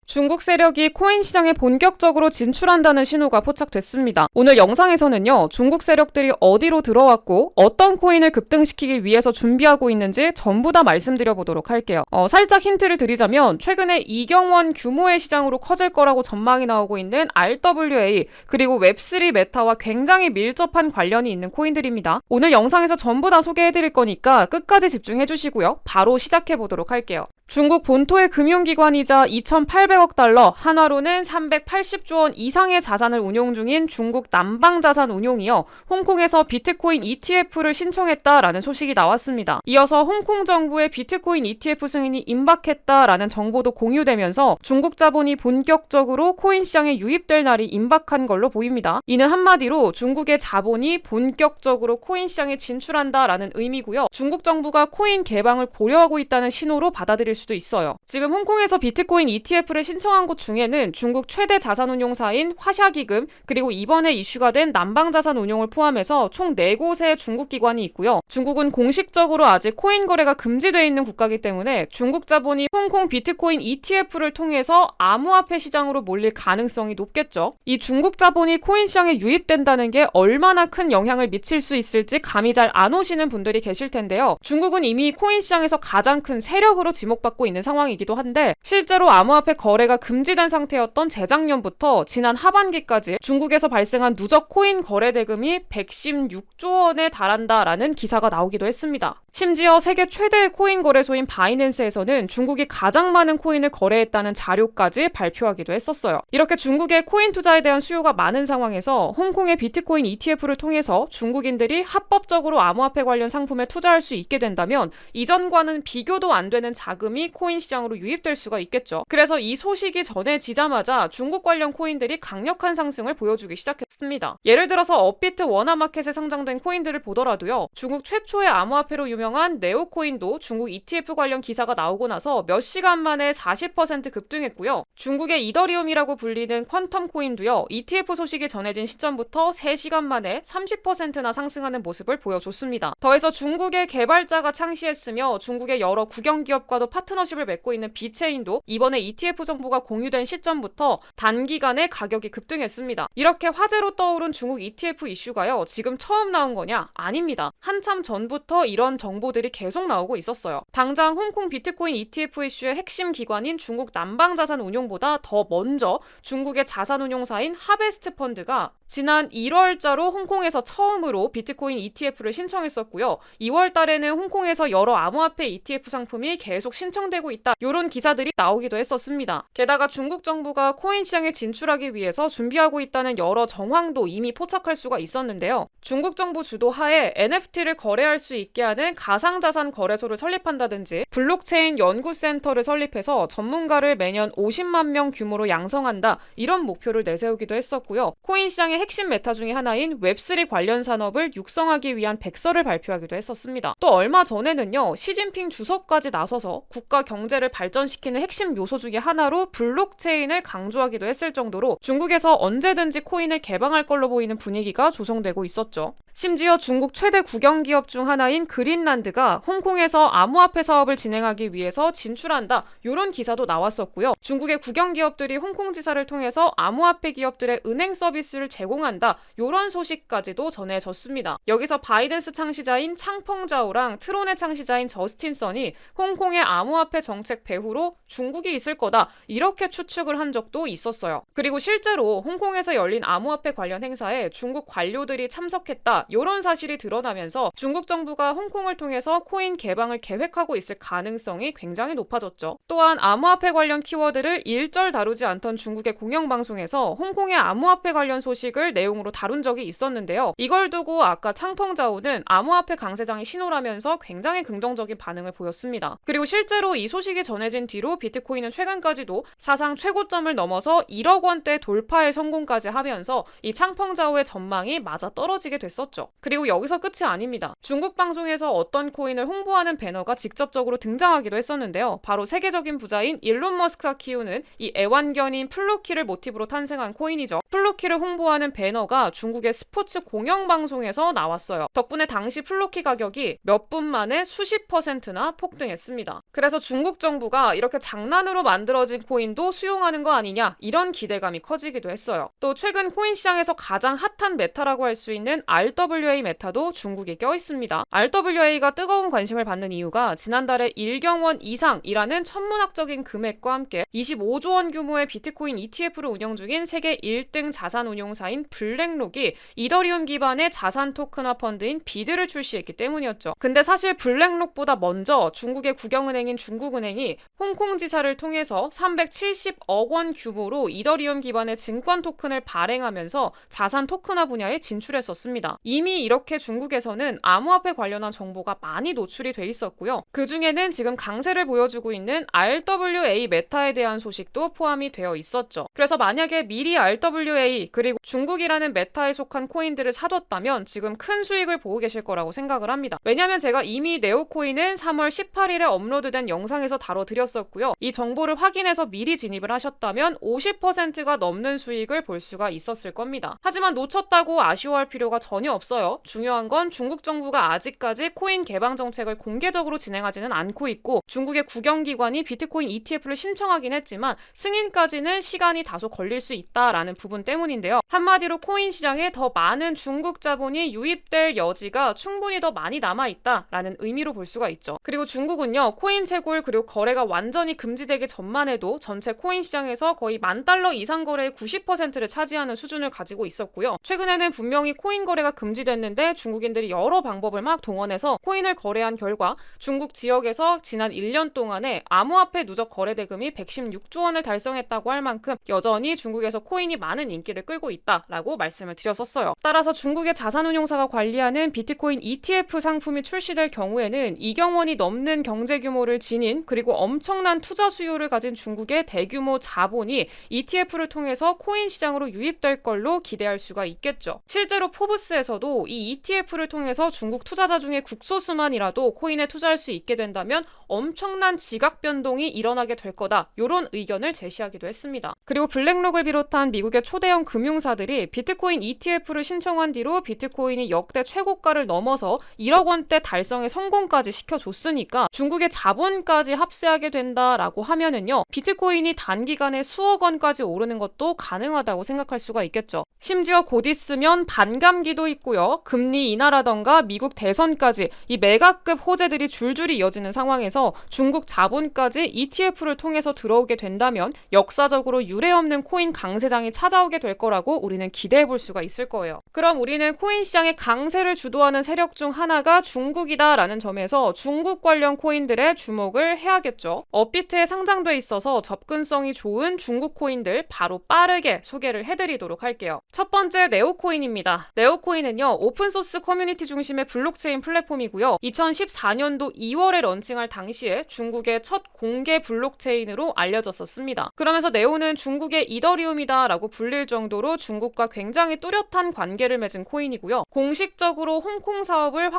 중국 세력이 코인 시장에 본격적으로 진출한다는 신호가 포착됐습니다. 오늘 영상에서는요, 중국 세력들이 어디로 들어왔고 어떤 코인을 급등시키기 위해서 준비하고 있는지 전부 다 말씀드려보도록 할게요. 살짝 힌트를 드리자면 최근에 이경원 규모의 시장으로 커질 거라고 전망이 나오고 있는 RWA 그리고 웹3 메타와 굉장히 밀접한 관련이 있는 코인들입니다. 오늘 영상에서 전부 다 소개해드릴 거니까 끝까지 집중해주시고요. 바로 시작해보도록 할게요. 중국 본토의 금융기관이자 2,800억 달러, 한화로는 380조 원 이상의 자산을 운용 중인 중국 남방자산운용이요, 홍콩에서 비트코인 ETF를 신청했다라는 소식이 나왔습니다. 이어서 홍콩 정부의 비트코인 ETF 승인이 임박했다라는 정보도 공유되면서 중국 자본이 본격적으로 코인 시장에 유입될 날이 임박한 걸로 보입니다. 이는 한마디로 중국의 자본이 본격적으로 코인 시장에 진출한다라는 의미고요. 중국 정부가 코인 개방을 고려하고 있다는 신호로 받아들일 수도 있어요. 지금 홍콩에서 비트코인 ETF를 신청한 곳 중에는 중국 최대 자산운용사인 화샤기금, 그리고 이번에 이슈가 된 남방자산운용을 포함해서 총 4곳의 중국 기관이 있고요. 중국은 공식적으로 아직 코인 거래가 금지되어 있는 국가이기 때문에 중국 자본이 홍콩 비트코인 ETF를 통해서 암호화폐 시장으로 몰릴 가능성이 높겠죠. 이 중국 자본이 코인 시장에 유입된다는 게 얼마나 큰 영향을 미칠 수 있을지 감이 잘 안 오시는 분들이 계실 텐데요. 중국은 이미 코인 시장에서 가장 큰 세력으로 지목받고 있는 상황이기도 한데, 실제로 암호화폐 거래가 금지된 상태였던 재작년부터 지난 하반기까지 중국에서 발생한 누적 코인 거래 대금이 116조 원에 달한다라는 기사가 나오기도 했습니다. 심지어 세계 최대의 코인 거래소인 바이낸스에서는 중국이 가장 많은 코인을 거래했다는 자료까지 발표하기도 했었어요. 이렇게 중국의 코인 투자에 대한 수요가 많은 상황에서 홍콩의 비트코인 ETF를 통해서 중국인들이 합법적으로 암호화폐 관련 상품에 투자할 수 있게 된다면 이전과는 비교도 안 되는 자금이 코인 시장으로 유입될 수가 있겠죠. 그래서 이 소식이 전해지자마자 중국 관련 코인들이 강력한 상승을 보여주기 시작했습니다. 예를 들어서 업비트 워너마켓에 상장된 코인들을 보더라도요, 중국 최초의 암호화폐로 유명한 네오코인도 중국 ETF 관련 기사가 나오고 나서 몇 시간 만에 40% 급등했고요. 중국의 이더리움이라고 불리는 퀀텀 코인도요, ETF 소식이 전해진 시점부터 3시간 만에 30%나 상승하는 모습을 보여줬습니다. 더해서 중국의 개발자가 창시했으며 중국의 여러 국영기업과도 파트너십을 맺고 있는 비체인도 이번에 ETF 정보가 공유된 시점부터 단기간에 가격이 급등했습니다. 이렇게 화제로 떠오른 중국 ETF 이슈가요, 지금 처음 나온 거냐? 아닙니다. 한참 전부터 이런 정보들이 계속 나오고 있었어요. 당장 홍콩 비트코인 ETF 이슈의 핵심 기관인 중국 남방자산운용보다 더 먼저 중국의 자산운용사인 하베스트 펀드가 지난 1월자로 홍콩에서 처음으로 비트코인 ETF를 신청했었고요. 2월 달에는 홍콩에서 여러 암호화폐 ETF 상품이 계속 신청되고 있다, 이런 기사들이 나오기도 했었습니다. 게다가 중국 정부가 코인 시장에 진출하기 위해서 준비하고 있다는 여러 정황도 이미 포착할 수가 있었는데요. 중국 정부 주도하에 NFT를 거래할 수 있게 하는 가상자산 거래소를 설립한다든지 블록체인 연구센터를 설립해서 전문가를 매년 50만 명 규모로 양성한다, 이런 목표를 내세우기도 했었고요. 코인 시장의 핵심 메타 중에 하나인 웹3 관련 산업을 육성하기 위한 백서를 발표하기도 했었습니다. 또 얼마 전에는요, 시진핑 주석까지 나서서 국가 경제를 발전시키는 핵심 요소 중에 하나로 블록체인을 강조하기도 했을 정도로 중국에서 언제든지 코인을 개방할 걸로 보이는 분위기가 조성되고 있었죠. 심지어 중국 최대 국영기업 중 하나인 그린란드가 홍콩에서 암호화폐 사업을 진행하기 위해서 진출한다, 이런 기사도 나왔었고요. 중국의 국영기업들이 홍콩 지사를 통해서 암호화폐 기업들의 은행 서비스를 제공한다, 이런 소식까지도 전해졌습니다. 여기서 바이낸스 창시자인 창펑자오랑 트론의 창시자인 저스틴 선이 홍콩의 암호화폐 정책 배후로 중국이 있을 거다, 이렇게 추측을 한 적도 있었어요. 그리고 실제로 홍콩에서 열린 암호화폐 관련 행사에 중국 관료들이 참석했다, 이런 사실이 드러나면서 중국 정부가 홍콩을 통해서 코인 개방을 계획하고 있을 가능성이 굉장히 높아졌죠. 또한 암호화폐 관련 키워드를 일절 다루지 않던 중국의 공영방송에서 홍콩의 암호화폐 관련 소식을 내용으로 다룬 적이 있었는데요. 이걸 두고 아까 창펑자오는 암호화폐 강세장이 신호라면서 굉장히 긍정적인 반응을 보였습니다. 그리고 실제로 이 소식이 전해진 뒤로 비트코인은 최근까지도 사상 최고점을 넘어서 1억 원대 돌파에 성공까지 하면서 이 창펑자오의 전망이 맞아 떨어지게 됐었죠. 그리고 여기서 끝이 아닙니다. 중국 방송에서 어떤 코인을 홍보하는 배너가 직접적으로 등장하기도 했었는데요. 바로 세계적인 부자인 일론 머스크가 키우는 이 애완견인 플루키를 모티브로 탄생한 코인이죠. 플루키를 홍보하는 배너가 중국의 스포츠 공영방송에서 나왔어요. 덕분에 당시 플루키 가격이 몇 분 만에 수십 %나 폭등했습니다. 그래서 중국 정부가 이렇게 장난으로 만들어진 비트코인도 수용하는 거 아니냐 이런 기대감이 커지기도 했어요. 또 최근 코인 시장에서 가장 핫한 메타라고 할 수 있는 RWA 메타도 중국에 껴있습니다. RWA가 뜨거운 관심을 받는 이유가 지난달에 1경원 이상이라는 천문학적인 금액과 함께 25조 원 규모의 비트코인 ETF를 운영 중인 세계 1등 자산 운용사인 블랙록이 이더리움 기반의 자산 토큰화 펀드인 비드를 출시했기 때문이었죠. 근데 사실 블랙록보다 먼저 중국의 국영은행인 중국은행이 홍콩 지사를 통해서 370억 원 규모로 이더리움 기반의 증권 토큰을 발행하면서 자산 토큰화 분야에 진출했었습니다. 이미 이렇게 중국에서는 암호화폐 관련한 정보가 많이 노출이 돼 있었고요. 그 중에는 지금 강세를 보여주고 있는 RWA 메타에 대한 소식도 포함이 되어 있었죠. 그래서 만약에 미리 RWA 그리고 중국이라는 메타에 속한 코인들을 사뒀다면 지금 큰 수익을 보고 계실 거라고 생각을 합니다. 왜냐하면 제가 이미 네오코인은 3월 18일에 업로드된 영상에서 다뤄드렸었고요. 이 정보를 확인해서 미리 진입을 하셨다면 50%가 넘는 수익을 볼 수가 있었을 겁니다. 하지만 놓쳤다고 아쉬워할 필요가 전혀 없어요. 중요한 건 중국 정부가 아직까지 코인 개방 정책을 공개적으로 진행하지는 않고 있고 중국의 국영기관이 비트코인 ETF를 신청하긴 했지만 승인까지는 시간이 다소 걸릴 수 있다라는 부분 때문인데요. 한마디로 코인 시장에 더 많은 중국 자본이 유입될 여지가 충분히 더 많이 남아있다라는 의미로 볼 수가 있죠. 그리고 중국은요. 코인 채굴 그리고 거래가 완전히 금지되기 전만 해도 전체 코인 시장에서 거의 $10,000 이상 거래의 90%를 차지하는 수준을 가지고 있었고요. 최근에는 분명히 코인 거래가 금지됐는데 중국인들이 여러 방법을 막 동원해서 코인을 거래한 결과 중국 지역에서 지난 1년 동안에 암호화폐 누적 거래 대금이 116조 원을 달성했다고 할 만큼 여전히 중국에서 코인이 많은 인기를 끌고 있다라고 말씀을 드렸었어요. 따라서 중국의 자산운용사가 관리하는 비트코인 ETF 상품이 출시될 경우에는 2경원이 넘는 경제 규모를 지닌 그리고 엄청난 투자 수요를 가진 중국의 대규모 자본이 ETF를 통해서 코인 시장으로 유입될 걸로 기대할 수가 있겠죠. 실제로 포브스에서도 이 ETF를 통해서 중국 투자자 중에 극소수만이라도 코인에 투자할 수 있게 된다면 엄청난 지각 변동이 일어나게 될 거다. 이런 의견을 제시하기도 했습니다. 그리고 블랙록을 비롯한 미국의 초대형 금융사들이 비트코인 ETF를 신청한 뒤로 비트코인이 역대 최고가를 넘어서 1억 원대 달성의 성공까지 시켜줬으니까 중국의 자본까지 합세하게 된다라고 하면은요. 비트코인이 단기간에 수억 원까지 오르는 것도 가능하다고 생각할 수가 있겠죠. 심지어 곧 있으면 반감기도 있고요. 금리 인하라던가 미국 대선까지 이 메가급 호재들이 줄줄이 이어지는 상황에서 중국 자본까지 ETF를 통해서 들어오게 된다면 역사적으로 유례없는 코인 강세장이 찾아오게 될 거라고 우리는 기대해 볼 수가 있을 거예요. 그럼 우리는 코인 시장의 강세를 주도하는 세력 중 하나가 중국이다라는 점에서 중국 관련 코인들의 주목을 해야겠죠. 업비트에 상장돼 있어서 접근성이 좋은 중국 코인들 바로 빠르게 소개를 해드리도록 할게요. 첫 번째 네오코인입니다. 네오코인은요. 오픈소스 커뮤니티 중심의 블록체인 플랫폼이고요. 2014년도 2월에 런칭할 당시에 중국의 첫 공개 블록체인으로 알려졌었습니다. 그러면서 네오는 중국의 이더리움이다 라고 불릴 정도로 중국과 굉장히 뚜렷한 관계를 맺은 코인이고요. 공식적으로 홍콩 사업을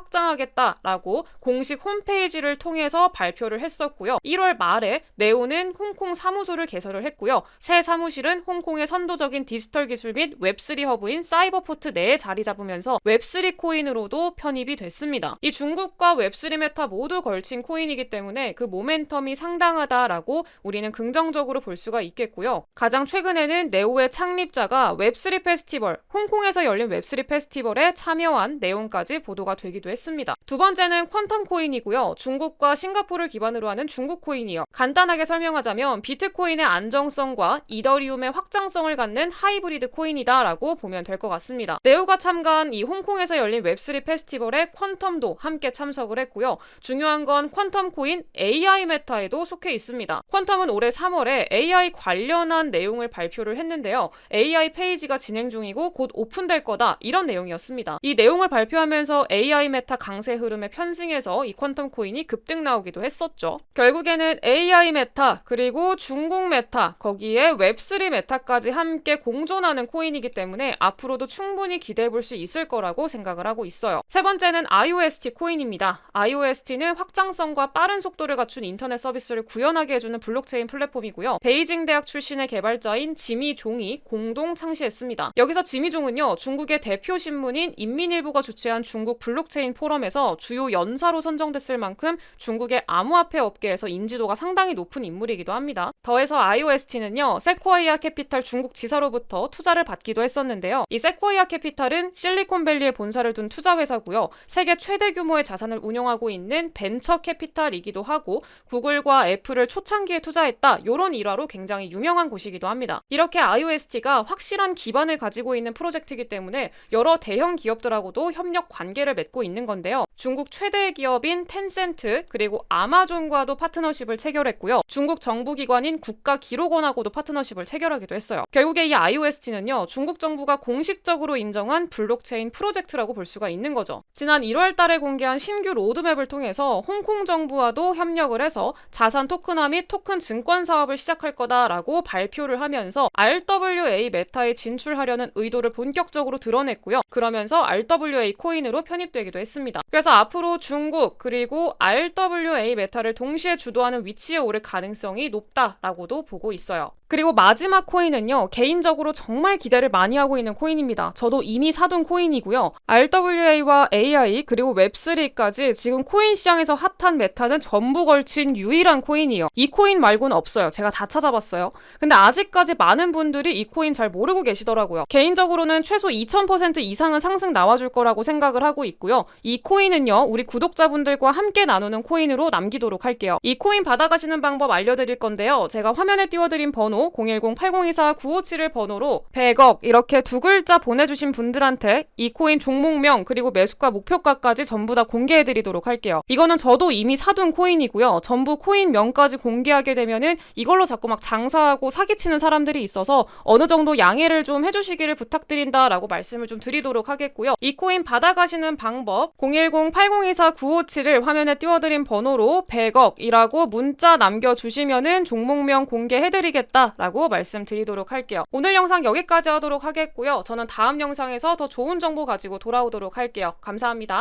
확장하겠다라고 공식 홈페이지를 통해서 발표를 했었고요. 1월 말에 네오는 홍콩 사무소를 개설을 했고요. 새 사무실은 홍콩의 선도적인 디지털 기술 및 웹3 허브인 사이버포트 내에 자리 잡으면서 웹3 코인으로도 편입이 됐습니다. 이 중국과 웹3 메타 모두 걸친 코인이기 때문에 그 모멘텀이 상당하다라고 우리는 긍정적으로 볼 수가 있겠고요. 가장 최근에는 네오의 창립자가 웹3 페스티벌, 홍콩에서 열린 웹3 페스티벌에 참여한 내용까지 보도가 되기도 했습니다. 두 번째는 퀀텀 코인이고요. 중국과 싱가포르를 기반으로 하는 중국 코인이요. 간단하게 설명하자면 비트코인의 안정성과 이더리움의 확장성을 갖는 하이브리드 코인이다라고 보면 될 것 같습니다. 네오가 참가한 이 홍콩에서 열린 웹3 페스티벌에 퀀텀도 함께 참석을 했고요. 중요한 건 퀀텀 코인 AI 메타에도 속해 있습니다. 퀀텀은 올해 3월에 AI 관련한 내용을 발표를 했는데요. AI 페이지가 진행 중이고 곧 오픈될 거다 이런 내용이었습니다. 이 내용을 발표하면서 AI 메타 강세 흐름에 편승해서 이 퀀텀 코인이 급등 나오기도 했었죠. 결국에는 AI 메타 그리고 중국 메타 거기에 웹3 메타까지 함께 공존하는 코인이기 때문에 앞으로도 충분히 기대해 볼 수 있을 거라고 생각을 하고 있어요. 세 번째는 IOST 코인입니다. IOST는 확장성과 빠른 속도를 갖춘 인터넷 서비스를 구현하게 해주는 블록체인 플랫폼이고요. 베이징 대학 출신의 개발자인 지미 종이 공동 창시했습니다. 여기서 지미 종은요. 중국의 대표 신문인 인민일보가 주최한 중국 블록체인 포럼에서 주요 연사로 선정됐을 만큼 중국의 암호화폐 업계에서 인지도가 상당히 높은 인물이기도 합니다. 합니다. 더해서 IOST는요, 세코이아 캐피탈 중국 지사로부터 투자를 받기도 했었는데요. 이 세코이아 캐피탈은 실리콘밸리에 본사를 둔 투자회사고요. 세계 최대 규모의 자산을 운영하고 있는 벤처 캐피탈이기도 하고 구글과 애플을 초창기에 투자했다, 이런 일화로 굉장히 유명한 곳이기도 합니다. 이렇게 IOST가 확실한 기반을 가지고 있는 프로젝트이기 때문에 여러 대형 기업들하고도 협력 관계를 맺고 있는 건데요. 중국 최대 기업인 텐센트 그리고 아마존과도 파트너십을 체결했고요. 중국 정부기관인 국가기록원하고도 파트너십을 체결하기도 했어요. 결국에 이 IOST는요, 중국 정부가 공식적으로 인정한 블록체인 프로젝트라고 볼 수가 있는 거죠. 지난 1월 달에 공개한 신규 로드맵을 통해서 홍콩 정부와도 협력을 해서 자산 토큰화 및 토큰 증권 사업을 시작할 거다라고 발표를 하면서 RWA 메타에 진출하려는 의도를 본격적으로 드러냈고요. 그러면서 RWA 코인으로 편입되기도 했습니다. 그래서 앞으로 중국 그리고 RWA 메타를 동시에 주도하는 위치에 오를 가능성이 높다라고도 보고 있어요. 그리고 마지막 코인은요, 개인적으로 정말 기대를 많이 하고 있는 코인입니다. 저도 이미 사둔 코인이고요. RWA와 AI 그리고 웹3까지 지금 코인 시장에서 핫한 메타는 전부 걸친 유일한 코인이에요. 이 코인 말고는 없어요. 제가 다 찾아봤어요. 근데 아직까지 많은 분들이 이 코인 잘 모르고 계시더라고요. 개인적으로는 최소 2000% 이상은 상승 나와줄 거라고 생각을 하고 있고요. 이 코인은요, 우리 구독자분들과 함께 나누는 코인으로 남기도록 할게요. 이 코인 받아가시는 방법 알려드릴 건데요. 제가 화면에 띄워드린 번호 010-8024-957을 번호로 100억 이렇게 두 글자 보내주신 분들한테 이 코인 종목명 그리고 매수가 목표가까지 전부 다 공개해드리도록 할게요. 이거는 저도 이미 사둔 코인이고요. 전부 코인명까지 공개하게 되면은 이걸로 자꾸 막 장사하고 사기치는 사람들이 있어서 어느 정도 양해를 좀 해주시기를 부탁드린다라고 말씀을 좀 드리도록 하겠고요. 이 코인 받아가시는 방법 010-8024-957을 화면에 띄워드린 번호로 100억이라고 문자 남겨주시면은 종목명 공개해드리겠다 라고 말씀드리도록 할게요. 오늘 영상 여기까지 하도록 하겠고요. 저는 다음 영상에서 더 좋은 정보 가지고 돌아오도록 할게요. 감사합니다.